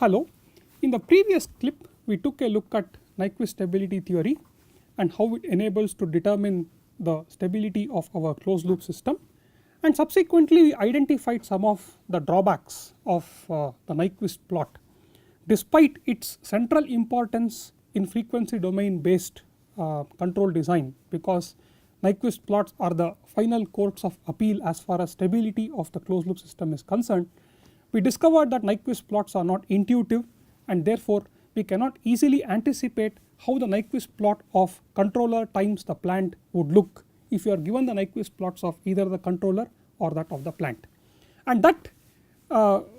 Hello, in the previous clip we took a look at Nyquist stability theory and how it enables to determine the stability of our closed loop system, and subsequently we identified some of the drawbacks of the Nyquist plot despite its central importance in frequency domain based control design, because Nyquist plots are the final courts of appeal as far as stability of the closed loop system is concerned. We discovered that Nyquist plots are not intuitive, and therefore we cannot easily anticipate how the Nyquist plot of controller times the plant would look if you are given the Nyquist plots of either the controller or that of the plant, and that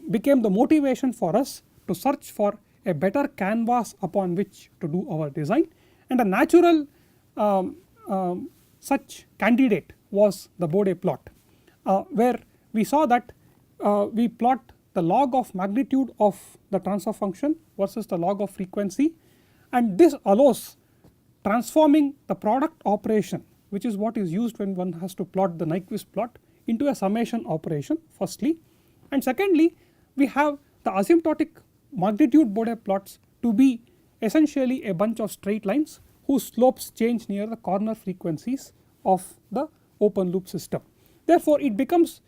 became the motivation for us to search for a better canvas upon which to do our design, and a natural such candidate was the Bode plot, where we saw that we plot the log of magnitude of the transfer function versus the log of frequency, and this allows transforming the product operation, which is what is used when one has to plot the Nyquist plot, into a summation operation firstly, and secondly we have the asymptotic magnitude Bode plots to be essentially a bunch of straight lines whose slopes change near the corner frequencies of the open loop system. Therefore it becomes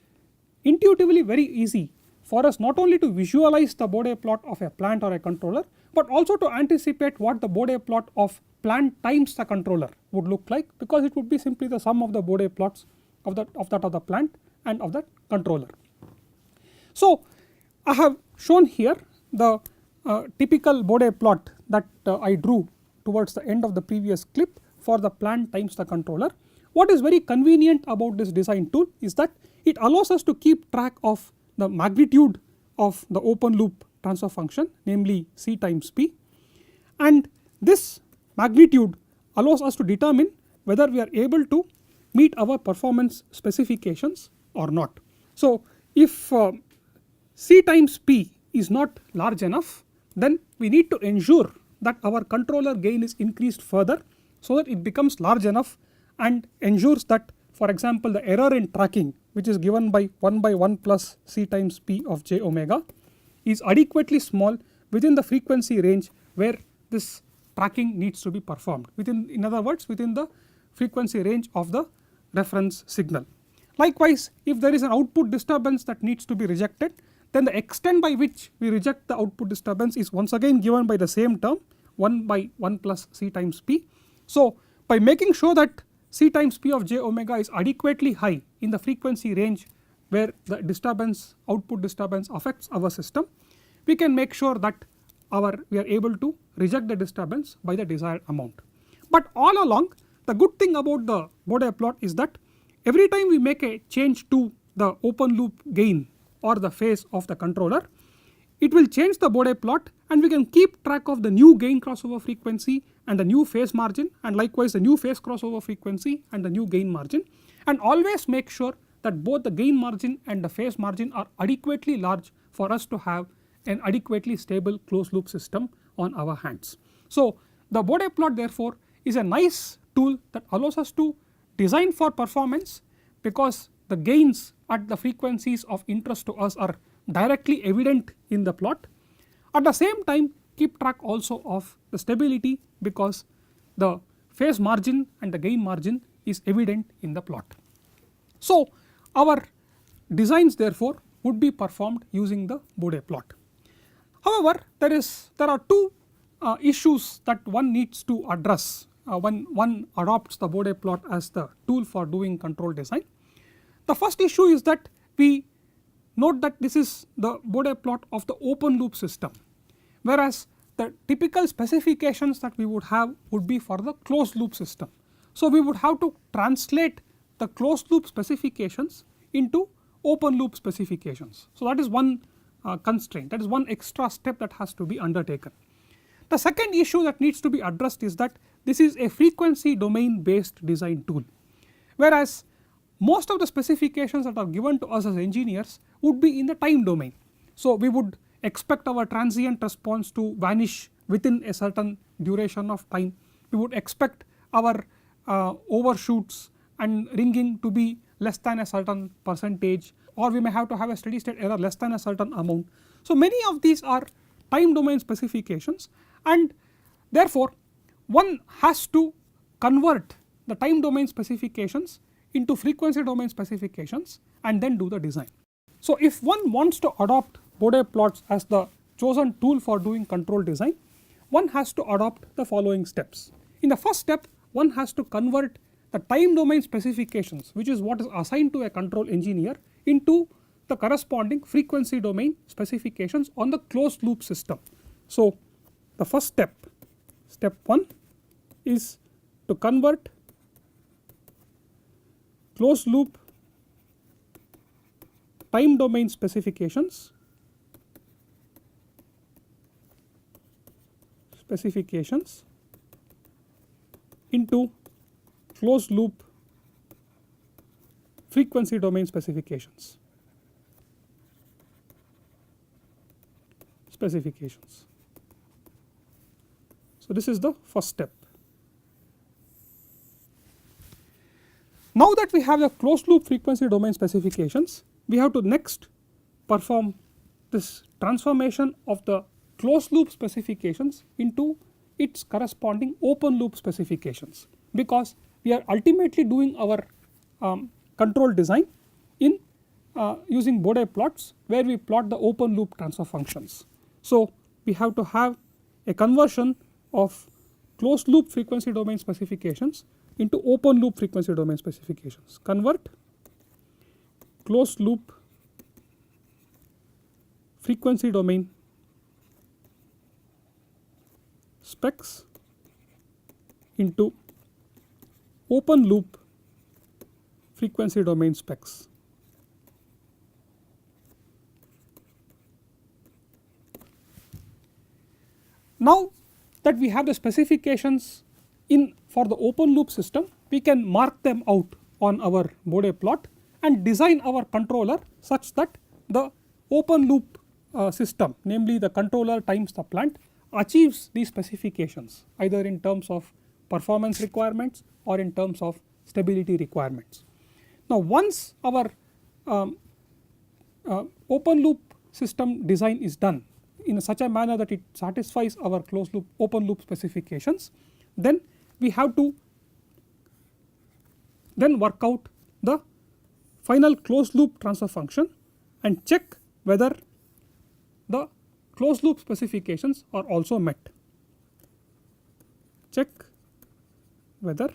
intuitively very easy for us not only to visualize the Bode plot of a plant or a controller, but also to anticipate what the Bode plot of plant times the controller would look like, because it would be simply the sum of the Bode plots of that of the plant and of the controller. So I have shown here the typical Bode plot that I drew towards the end of the previous clip for the plant times the controller. What is very convenient about this design tool is that it allows us to keep track of the magnitude of the open loop transfer function, namely C times P, and this magnitude allows us to determine whether we are able to meet our performance specifications or not. So if C times P is not large enough, then we need to ensure that our controller gain is increased further so that it becomes large enough and ensures that, for example, the error in tracking, which is given by 1 by 1 plus C times P of j omega, is adequately small within the frequency range where this tracking needs to be performed, within, in other words, within the frequency range of the reference signal. Likewise, if there is an output disturbance that needs to be rejected, then the extent by which we reject the output disturbance is once again given by the same term, 1 by 1 plus C times P. So by making sure that C times P of j omega is adequately high in the frequency range where the disturbance, output disturbance affects our system, we can make sure that we are able to reject the disturbance by the desired amount. But all along, the good thing about the Bode plot is that every time we make a change to the open loop gain or the phase of the controller, it will change the Bode plot, and we can keep track of the new gain crossover frequency and the new phase margin, and likewise the new phase crossover frequency and the new gain margin, and always make sure that both the gain margin and the phase margin are adequately large for us to have an adequately stable closed loop system on our hands. So the Bode plot therefore is a nice tool that allows us to design for performance, because the gains at the frequencies of interest to us are directly evident in the plot. At the same time keep track also of the stability, because the phase margin and the gain margin is evident in the plot. So our designs therefore would be performed using the Bode plot. However, there are two issues that one needs to address when one adopts the Bode plot as the tool for doing control design. The first issue is that we note that this is the Bode plot of the open loop system, whereas the typical specifications that we would have would be for the closed loop system. So we would have to translate the closed loop specifications into open loop specifications. So that is one constraint, that is one extra step that has to be undertaken. The second issue that needs to be addressed is that this is a frequency domain based design tool, whereas most of the specifications that are given to us as engineers would be in the time domain. So we would expect our transient response to vanish within a certain duration of time, we would expect our overshoots and ringing to be less than a certain percentage, or we may have to have a steady state error less than a certain amount. So many of these are time domain specifications, and therefore one has to convert the time domain specifications into frequency domain specifications and then do the design. So if one wants to adopt Bode plots as the chosen tool for doing control design, one has to adopt the following steps. In the first step, one has to convert the time domain specifications, which is what is assigned to a control engineer, into the corresponding frequency domain specifications on the closed loop system. So the first step, step 1, is to convert closed loop time domain specifications into closed loop frequency domain specifications. So this is the first step. Now that we have the closed loop frequency domain specifications, we have to next perform this transformation of the closed loop specifications into its corresponding open loop specifications, because we are ultimately doing our control design in using Bode plots, where we plot the open loop transfer functions. So we have to have a conversion of closed loop frequency domain specifications into open loop frequency domain specifications. Convert closed loop frequency domain specs into open loop frequency domain specs. Now that we have the specifications in for the open loop system, we can mark them out on our Bode plot and design our controller such that the open loop system, namely the controller times the plant, achieves these specifications either in terms of performance requirements or in terms of stability requirements. Now once our open loop system design is done in such a manner that it satisfies our closed loop open loop specifications, then we have to then work out the final closed loop transfer function and check whether the closed loop specifications are also met. Check whether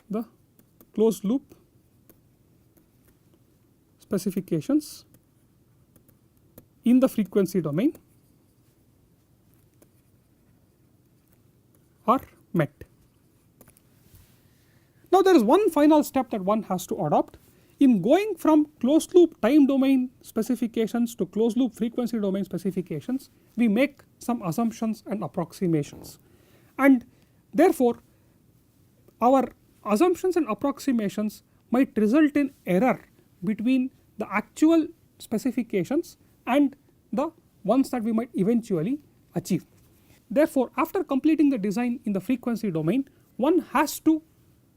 the closed loop specifications in the frequency domain are met. Now there is one final step that one has to adopt. In going from closed loop time domain specifications to closed loop frequency domain specifications, we make some assumptions and approximations, and therefore our assumptions and approximations might result in error between the actual specifications and the ones that we might eventually achieve. Therefore after completing the design in the frequency domain, one has to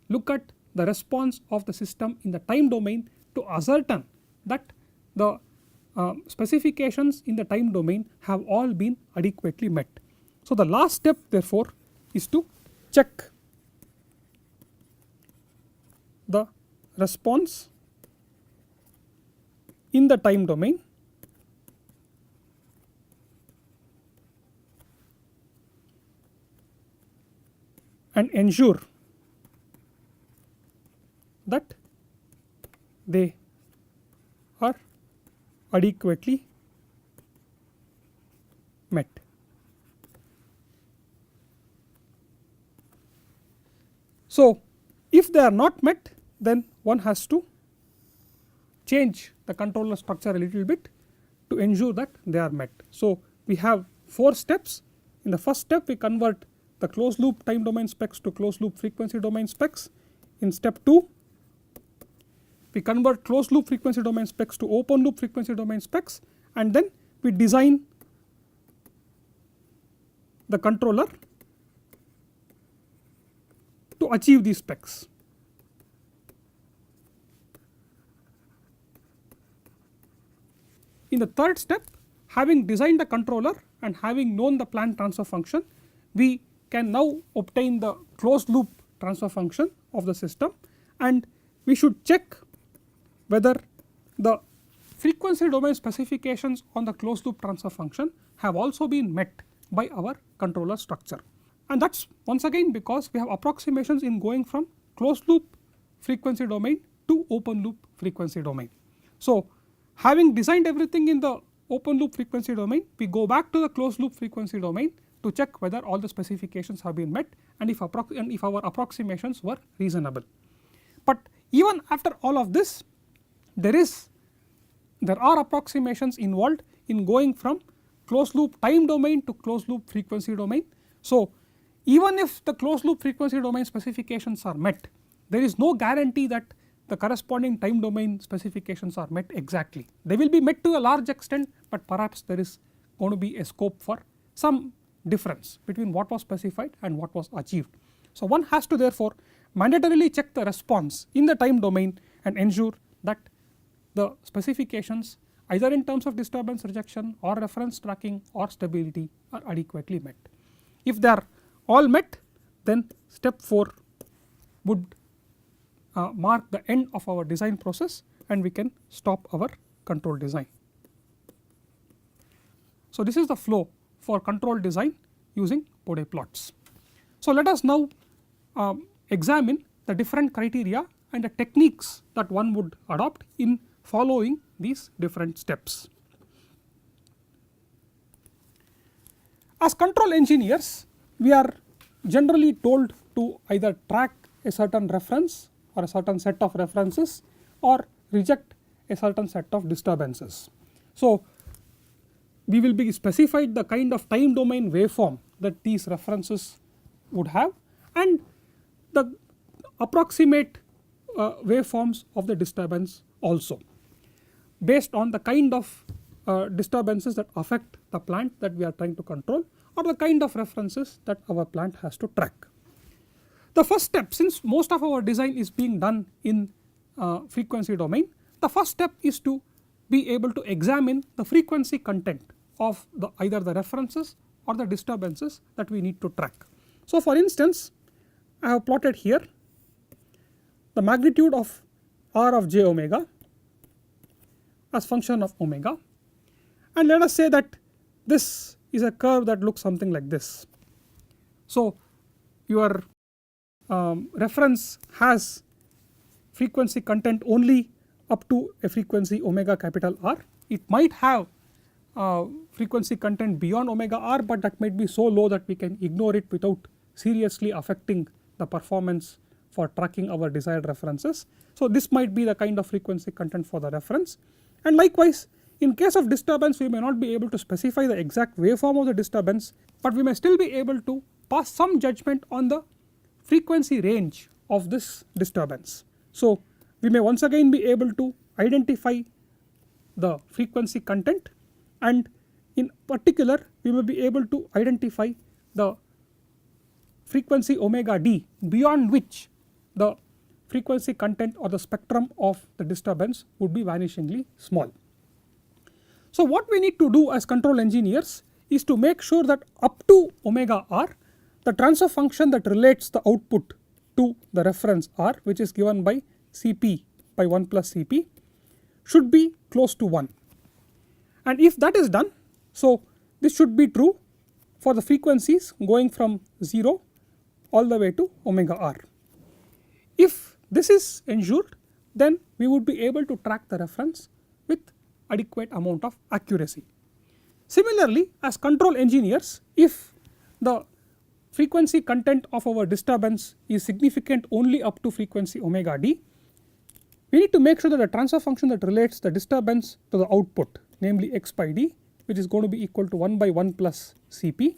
look at the response of the system in the time domain to ascertain that the specifications in the time domain have all been adequately met. So the last step therefore is to check the response in the time domain and ensure that they are adequately met. So if they are not met, then one has to change the controller structure a little bit to ensure that they are met. So we have 4 steps. In the first step we convert the closed loop time domain specs to closed loop frequency domain specs. In step 2 we convert closed loop frequency domain specs to open loop frequency domain specs, and then we design the controller to achieve these specs. In the third step having designed the controller and having known the planned transfer function, we can now obtain the closed loop transfer function of the system, and we should check whether the frequency domain specifications on the closed loop transfer function have also been met by our controller structure. And that is once again because we have approximations in going from closed loop frequency domain to open loop frequency domain. So, having designed everything in the open loop frequency domain, we go back to the closed loop frequency domain to check whether all the specifications have been met and if our approximations were reasonable. But even after all of this, there are approximations involved in going from closed loop time domain to closed loop frequency domain. So, even if the closed loop frequency domain specifications are met, there is no guarantee that the corresponding time domain specifications are met exactly. They will be met to a large extent, but perhaps there is going to be a scope for some difference between what was specified and what was achieved. So, one has to therefore mandatorily check the response in the time domain and ensure that the specifications either in terms of disturbance rejection or reference tracking or stability are adequately met. If they are all met, then step 4 would mark the end of our design process and we can stop our control design. So, this is the flow for control design using Bode plots. So, let us now examine the different criteria and the techniques that one would adopt in following these different steps. As control engineers, we are generally told to either track a certain reference or a certain set of references or reject a certain set of disturbances. So, we will be specified the kind of time domain waveform that these references would have and the approximate waveforms of the disturbance also, based on the kind of disturbances that affect the plant that we are trying to control or the kind of references that our plant has to track. The first step, since most of our design is being done in frequency domain, the first step is to be able to examine the frequency content of either the references or the disturbances that we need to track. So, for instance, I have plotted here the magnitude of R of j omega as function of omega, and let us say that this is a curve that looks something like this. So, your reference has frequency content only up to a frequency omega capital R. It might have frequency content beyond omega R, but that might be so low that we can ignore it without seriously affecting the performance for tracking our desired references. So, this might be the kind of frequency content for the reference, and likewise in case of disturbance we may not be able to specify the exact waveform of the disturbance, but we may still be able to pass some judgment on the frequency range of this disturbance. So, we may once again be able to identify the frequency content, and in particular we may be able to identify the frequency omega d beyond which the frequency content or the spectrum of the disturbance would be vanishingly small. So, what we need to do as control engineers is to make sure that up to omega r, the transfer function that relates the output to the reference r, which is given by Cp by 1 plus Cp, should be close to 1. And if that is done, so this should be true for the frequencies going from 0 all the way to omega r. If this is ensured, then we would be able to track the reference with adequate amount of accuracy. Similarly, as control engineers, if the frequency content of our disturbance is significant only up to frequency omega d, we need to make sure that the transfer function that relates the disturbance to the output, namely x by d, which is going to be equal to 1 by 1 plus Cp,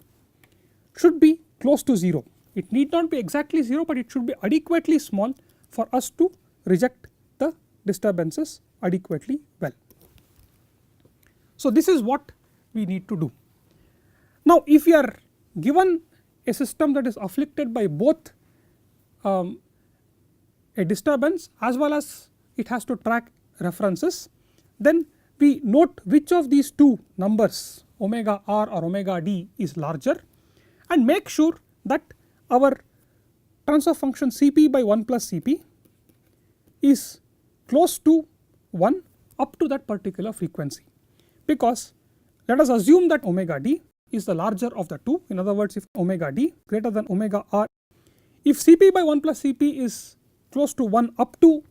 should be close to 0. It need not be exactly 0, but it should be adequately small for us to reject the disturbances adequately well. So, this is what we need to do. Now, if we are given a system that is afflicted by both a disturbance as well as it has to track references, then we note which of these two numbers omega r or omega d is larger and make sure that our transfer function Cp by 1 plus Cp is close to 1 up to that particular frequency, because let us assume that omega d is the larger of the two. In other words, if omega d greater than omega r, if Cp by 1 plus Cp is close to 1 up to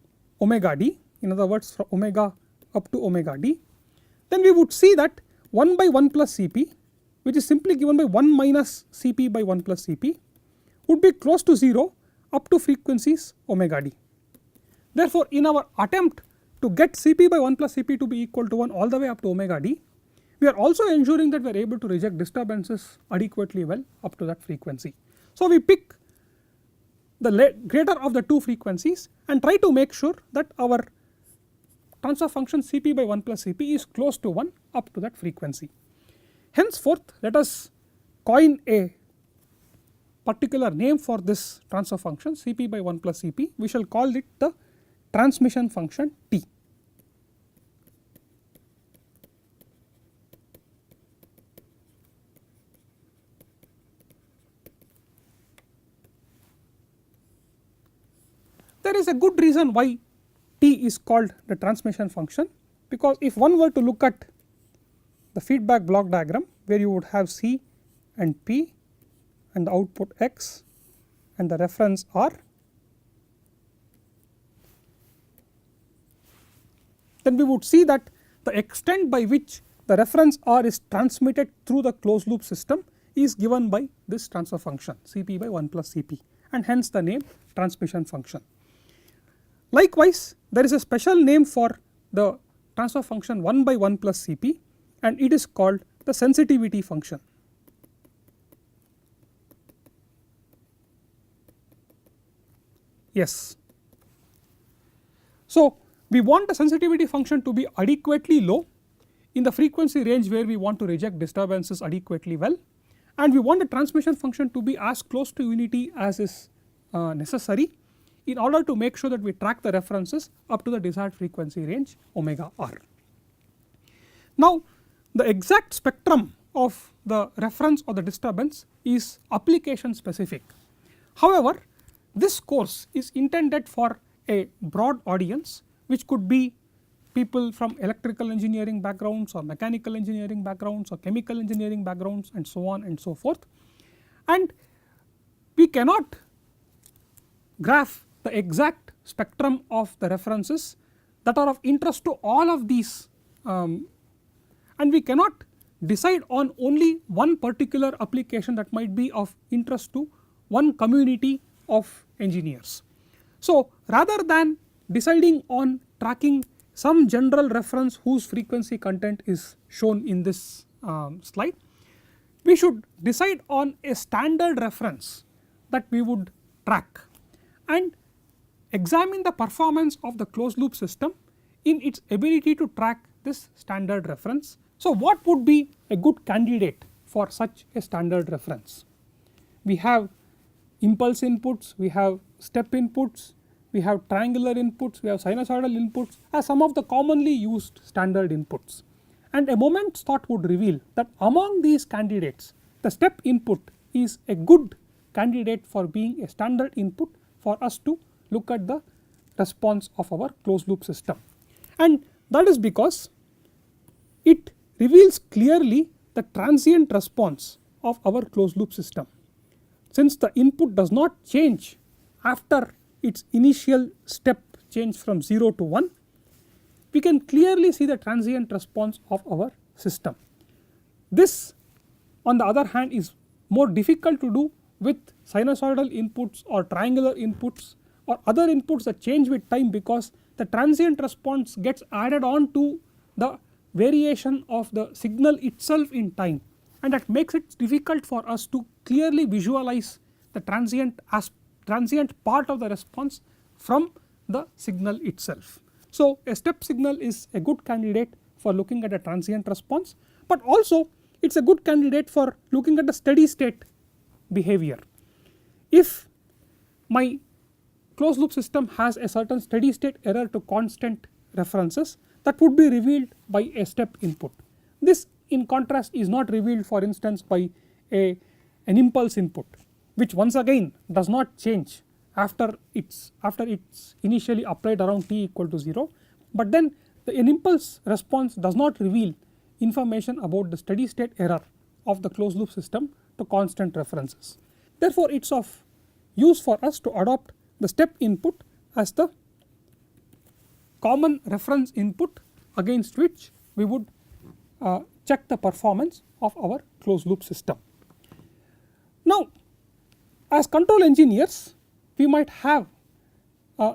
omega d, in other words from omega up to omega d, then we would see that 1 by 1 plus Cp, which is simply given by 1 minus Cp by 1 plus Cp, would be close to 0 up to frequencies omega d. Therefore, in our attempt to get Cp by 1 plus Cp to be equal to 1 all the way up to omega d, we are also ensuring that we are able to reject disturbances adequately well up to that frequency. So, we pick the greater of the two frequencies and try to make sure that our transfer function Cp by 1 plus Cp is close to 1 up to that frequency. Henceforth, let us coin a particular name for this transfer function Cp by 1 plus Cp. We shall call it the transmission function T. There is a good reason why T is called the transmission function, because if one were to look at the feedback block diagram where you would have C and P and the output X and the reference R, then we would see that the extent by which the reference R is transmitted through the closed loop system is given by this transfer function Cp by 1 plus Cp, and hence the name transmission function. Likewise, there is a special name for the transfer function 1 by 1 plus Cp, and it is called the sensitivity function. Yes. So, we want the sensitivity function to be adequately low in the frequency range where we want to reject disturbances adequately well, and we want the transmission function to be as close to unity as is necessary in order to make sure that we track the references up to the desired frequency range omega r. Now, the exact spectrum of the reference or the disturbance is application specific. However, this course is intended for a broad audience, which could be people from electrical engineering backgrounds or mechanical engineering backgrounds or chemical engineering backgrounds and so on and so forth, and we cannot graph the exact spectrum of the references that are of interest to all of these, and we cannot decide on only one particular application that might be of interest to one community of engineers. So, rather than deciding on tracking some general reference whose frequency content is shown in this slide, we should decide on a standard reference that we would track and examine the performance of the closed loop system in its ability to track this standard reference. So, what would be a good candidate for such a standard reference? We have impulse inputs, we have step inputs, we have triangular inputs, we have sinusoidal inputs as some of the commonly used standard inputs, and a moment's thought would reveal that among these candidates the step input is a good candidate for being a standard input for us to look at the response of our closed loop system, and that is because it reveals clearly the transient response of our closed loop system. Since the input does not change after its initial step change from 0 to 1, we can clearly see the transient response of our system. This, on the other hand, is more difficult to do with sinusoidal inputs or triangular inputs or other inputs that change with time, because the transient response gets added on to the variation of the signal itself in time, and that makes it difficult for us to clearly visualize the transient part of the response from the signal itself. So, a step signal is a good candidate for looking at a transient response, but also it is a good candidate for looking at the steady state behavior. If my closed loop system has a certain steady state error to constant references, that would be revealed by a step input. This in contrast is not revealed for instance by an impulse input, which once again does not change after it's initially applied around t equal to 0, but then an impulse response does not reveal information about the steady state error of the closed loop system to constant references. Therefore, it is of use for us to adopt the step input as the common reference input against which we would check the performance of our closed loop system. Now, as control engineers, we might have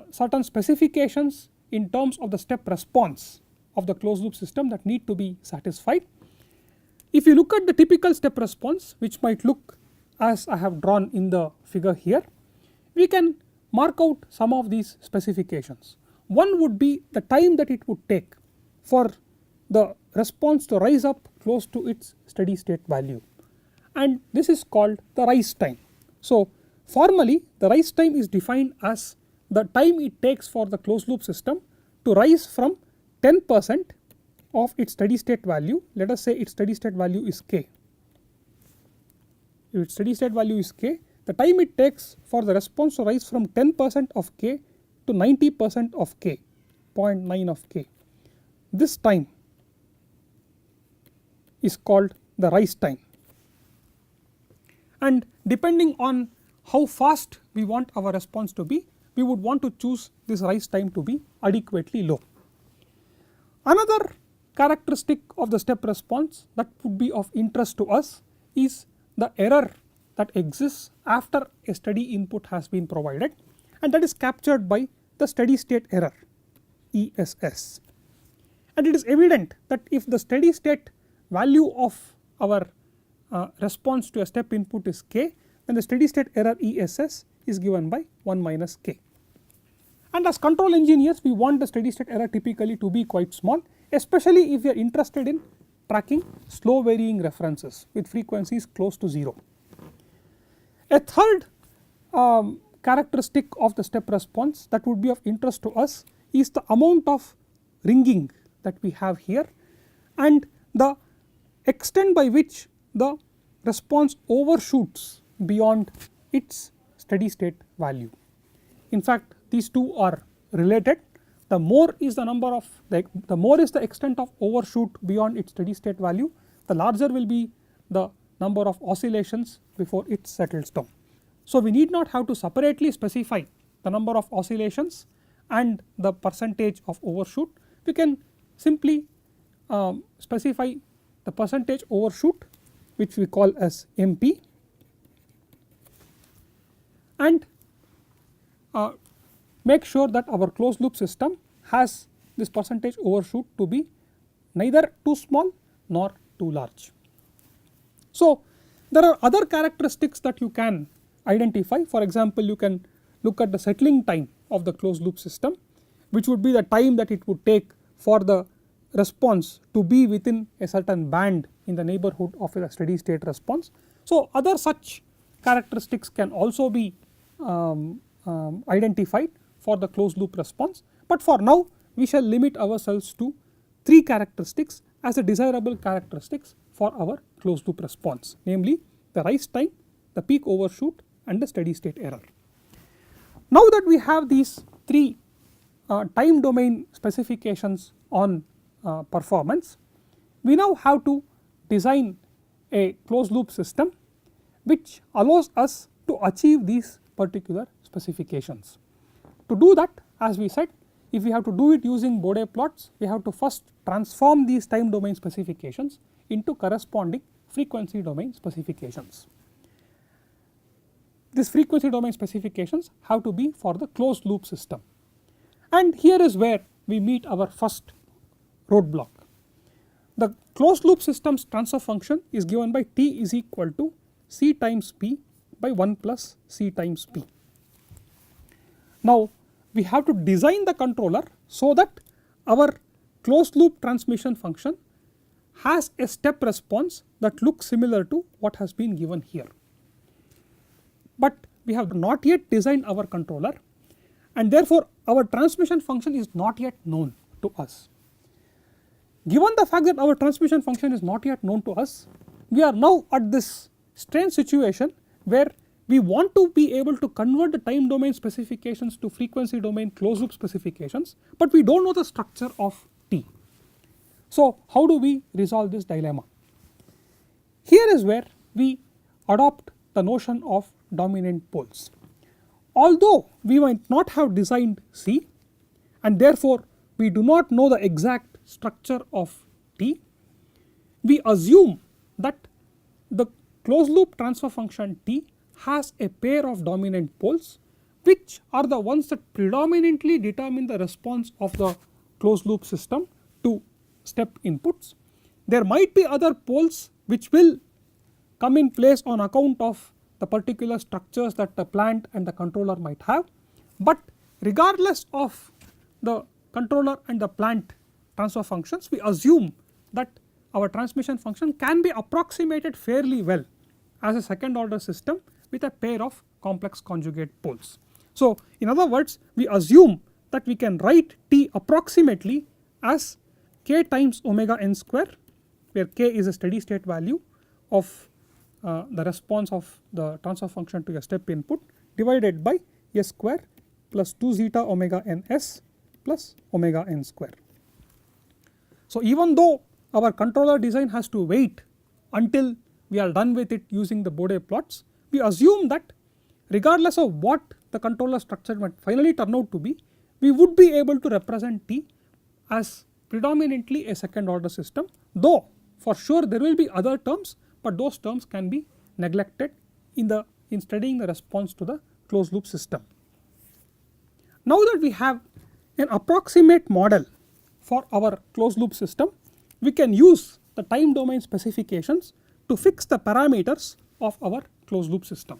certain specifications in terms of the step response of the closed loop system that need to be satisfied. If you look at the typical step response, which might look as I have drawn in the figure here, we can mark out some of these specifications. One would be the time that it would take for the response to rise up close to its steady state value, and this is called the rise time. So, formally the rise time is defined as the time it takes for the closed loop system to rise from 10% of its steady state value. Let us say its steady state value is k. If its steady state value is k, the time it takes for the response to rise from 10% of k to 90% of k, 0.9 of k, this time is called the rise time, and depending on how fast we want our response to be, we would want to choose this rise time to be adequately low. Another characteristic of the step response that would be of interest to us is the error that exists after a steady input has been provided, and that is captured by the steady state error ESS. And it is evident that if the steady state value of our response to a step input is k, then the steady state error ESS is given by 1 minus k. And as control engineers, we want the steady state error typically to be quite small, especially if we are interested in tracking slow varying references with frequencies close to 0. A third characteristic of the step response that would be of interest to us is the amount of ringing that we have here and the extent by which the response overshoots beyond its steady state value. In fact, these two are related. The more is the number of the more is the extent of overshoot beyond its steady state value, the larger will be the number of oscillations before it settles down. So, we need not have to separately specify the number of oscillations and the percentage of overshoot. We can simply specify the percentage overshoot, which we call as MP, and make sure that our closed loop system has this percentage overshoot to be neither too small nor too large. So, there are other characteristics that you can identify. For example, you can look at the settling time of the closed loop system, which would be the time that it would take for the response to be within a certain band in the neighborhood of a steady state response. So, other such characteristics can also be identified for the closed loop response, but for now we shall limit ourselves to 3 characteristics as the desirable characteristics for our closed loop response, namely the rise time, the peak overshoot and the steady state error. Now that we have these 3 time domain specifications on performance, we now have to design a closed loop system which allows us to achieve these particular specifications. To do that, as we said, if we have to do it using Bode plots, we have to first transform these time domain specifications into corresponding frequency domain specifications. These frequency domain specifications have to be for the closed loop system, and here is where we meet our first roadblock. The closed loop system's transfer function is given by t is equal to c times p by 1 plus c times p. Now, we have to design the controller so that our closed loop transmission function has a step response that looks similar to what has been given here. But we have not yet designed our controller, and therefore our transmission function is not yet known to us. given the fact that our transmission function is not yet known to us, we are now at this strange situation where we want to be able to convert the time domain specifications to frequency domain closed loop specifications, but we do not know the structure of T. So, how do we resolve this dilemma? Here is where we adopt the notion of dominant poles. Although we might not have designed C and therefore we do not know the exact structure of T, we assume that the closed loop transfer function T has a pair of dominant poles which are the ones that predominantly determine the response of the closed loop system to step inputs. There might be other poles which will come in place on account of the particular structures that the plant and the controller might have, but regardless of the controller and the plant transfer functions, we assume that our transmission function can be approximated fairly well as a second order system with a pair of complex conjugate poles. So, in other words, we assume that we can write T approximately as k times omega n square, where k is a steady state value of the response of the transfer function to a step input, divided by s square plus 2 zeta omega n s plus omega n square. So, even though our controller design has to wait until we are done with it using the Bode plots, we assume that regardless of what the controller structure might finally turn out to be, we would be able to represent T as predominantly a second order system, though for sure there will be other terms, but those terms can be neglected in studying the response to the closed loop system. Now that we have an approximate model for our closed loop system, we can use the time domain specifications to fix the parameters of our closed loop system.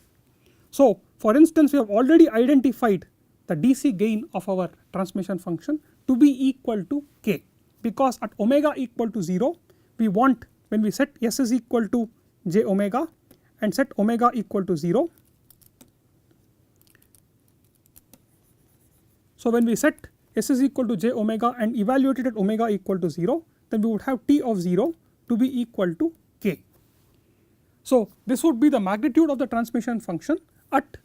So, for instance, we have already identified the DC gain of our transmission function to be equal to k, because at omega equal to 0 we want, when we set s is equal to j omega and set omega equal to 0. So, when we set s is equal to j omega and evaluate it at omega equal to 0, then we would have T of 0 to be equal to k. So, this would be the magnitude of the transmission function at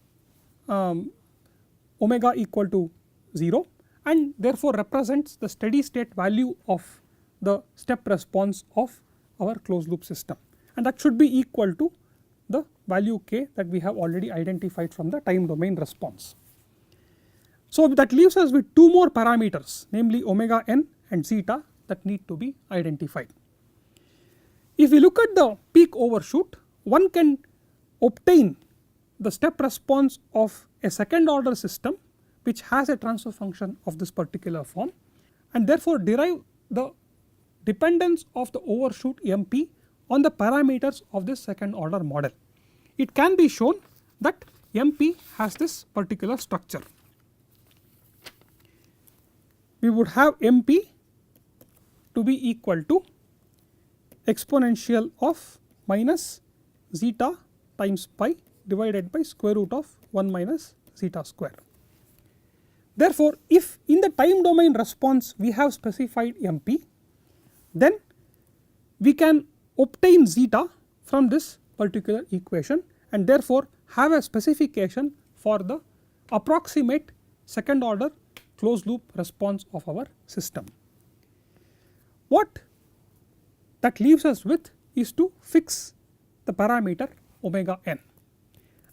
omega equal to 0, and therefore represents the steady state value of the step response of our closed loop system, and that should be equal to the value k that we have already identified from the time domain response. So, that leaves us with two more parameters, namely omega n and zeta, that need to be identified. If we look at the peak overshoot, one can obtain the step response of a second order system which has a transfer function of this particular form, and therefore derive the dependence of the overshoot MP on the parameters of this second order model. It can be shown that MP has this particular structure. We would have MP to be equal to exponential of minus zeta times pi divided by square root of 1 minus zeta square. Therefore, if in the time domain response we have specified MP, then we can obtain zeta from this particular equation, and therefore have a specification for the approximate second order closed loop response of our system. What that leaves us with is to fix the parameter omega n,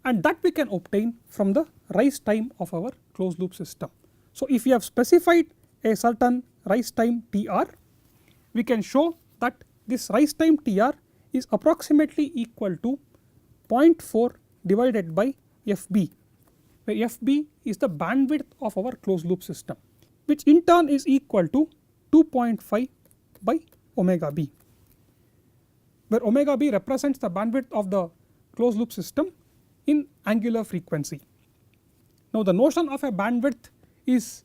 and that we can obtain from the rise time of our closed loop system. So, if we have specified a certain rise time Tr, we can show that this rise time Tr is approximately equal to 0.4 divided by Fb, where Fb is the bandwidth of our closed loop system, which in turn is equal to 2.5 by omega b, where omega b represents the bandwidth of the closed loop system in angular frequency. Now, the notion of a bandwidth is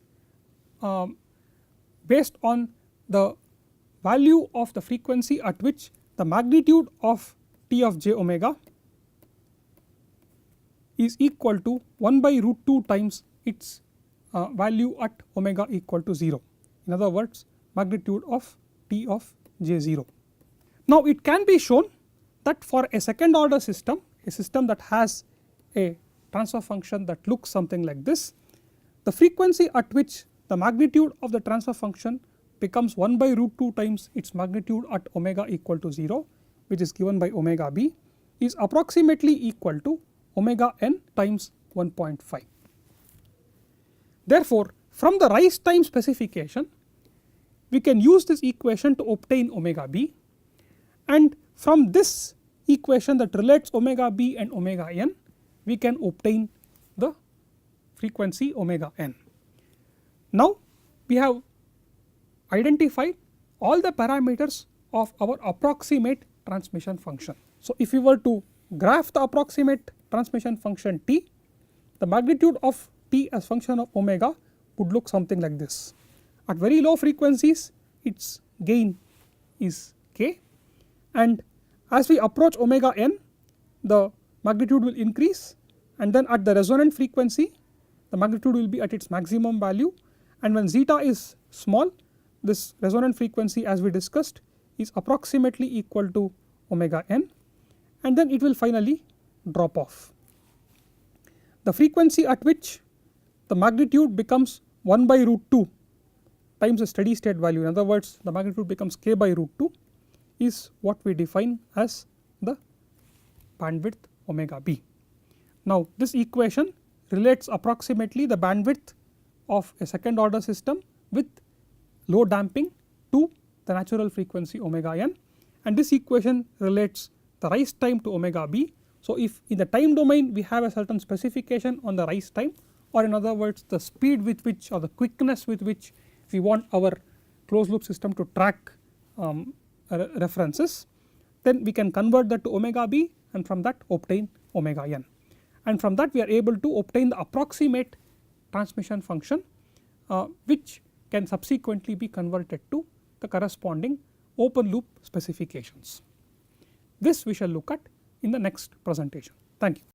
based on the value of the frequency at which the magnitude of T of j omega is equal to 1 by root 2 times its value at omega equal to 0. In other words, magnitude of t of j0. Now it can be shown that for a second order system, a system that has a transfer function that looks something like this, the frequency at which the magnitude of the transfer function becomes 1 by root 2 times its magnitude at omega equal to 0, which is given by omega b, is approximately equal to omega n times 1.5. Therefore, from the rise time specification, we can use this equation to obtain omega b, and from this equation that relates omega b and omega n, we can obtain the frequency omega n. Now we have identified all the parameters of our approximate transmission function. So if we were to graph the approximate transmission function t, the magnitude of t as function of omega would look something like this. At very low frequencies, its gain is k, and as we approach omega n, the magnitude will increase, and then at the resonant frequency the magnitude will be at its maximum value, and when zeta is small, this resonant frequency, as we discussed, is approximately equal to omega n, and then it will finally drop off. The frequency at which the magnitude becomes 1 by root 2 times the steady state value, in other words the magnitude becomes k by root 2, is what we define as the bandwidth omega b. Now this equation relates approximately the bandwidth of a second order system with low damping to the natural frequency omega n, and this equation relates the rise time to omega b. So if in the time domain we have a certain specification on the rise time, or in other words the speed with which or the quickness with which we want our closed loop system to track references, then we can convert that to omega b, and from that obtain omega n, and from that we are able to obtain the approximate transmission function, which can subsequently be converted to the corresponding open loop specifications. This we shall look at in the next presentation. Thank you.